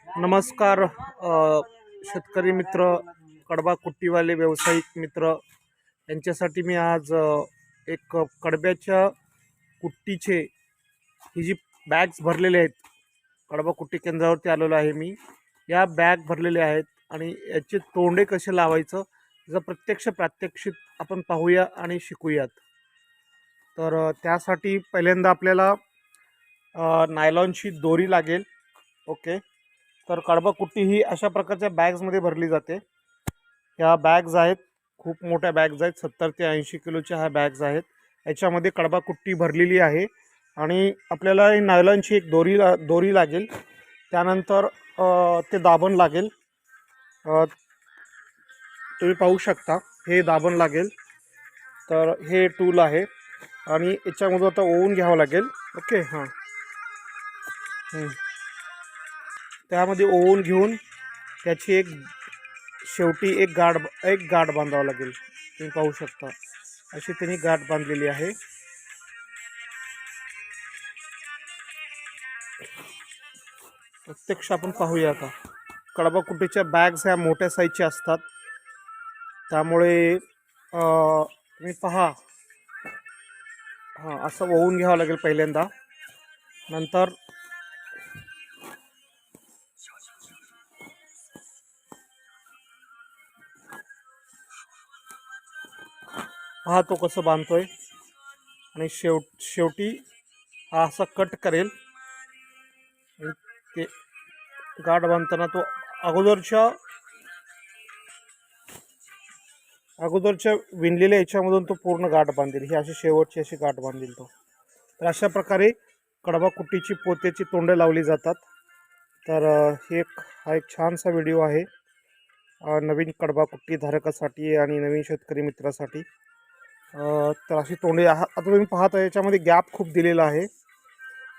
नमस्कार शेतकरी मित्र, कडबा कुट्टीवाले व्यावसायिक मित्र यांच्यासाठी मी आज एक कडब्याच्या कुट्टीचे ही जी बॅग्स भरलेले आहेत, कडबा कुट्टी केंद्रावरती आलेलो आहे मी. या बॅग भरलेले आहेत आणि याचे तोंडे कसे लावायचं याचं प्रत्यक्ष प्रात्यक्षिक आपण पाहूया आणि शिकूयात. तर त्यासाठी पहिल्यांदा आपल्याला नायलॉनची दोरी लागेल. ओके, तर कडबा कुट्टी ही अशा प्रकारच्या बॅग्समध्ये भरली जाते. ह्या बॅग्स आहेत, खूप मोठ्या बॅग्स आहेत, 70 ते 80 किलोच्या ह्या बॅग्स आहेत. याच्यामध्ये कडबा कुट्टी भरलेली आहे आणि आपल्याला ही नायलॉनची एक दोरी लागेल. त्यानंतर ते दाबण लागेल. तुम्ही पाहू शकता, हे दाबण लागेल. तर हे टूल आहे आणि याच्यामधून आता ओवून घ्यावं लागेल. ओके, हां, त्यामध्ये ओवून घेऊन त्याची शेवटी एक गाठ बांधावं लागेल. तुम्ही पाहू शकता, अशी त्यांनी गाठ बांधलेली आहे. प्रत्यक्ष आपण पाहूया. आता कडबा कुट्टीच्या बॅग्स ह्या मोठ्या साईजच्या असतात, त्यामुळे तुम्ही पहा, हां, असं ओवून घ्यावं लागेल पहिल्यांदा. नंतर पहा तो कसं बांधतोय आणि शेवटी हा असा कट करेल. ते गाठ बांधताना तो अगोदरच्या विणलेल्या याच्यामधून तो पूर्ण गाठ बांधेल. ही अशी शेवटची अशी गाठ बांधेल तो. तर अशा प्रकारे कडबा कुट्टीची पोत्याची तोंडे लावली जातात. तर हा एक छानसा व्हिडिओ आहे नवीन कडबा कुट्टी धारकासाठी आणि नवीन शेतकरी मित्रासाठी. तर अशी तोंडे आता तुम्ही पाहता, याच्यामध्ये गॅप खूप दिलेला आहे.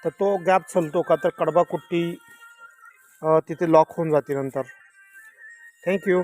तर तो गॅप चलतो का, तर कडबा कुट्टी तिथे लॉक होऊन जाते नंतर. थँक्यू.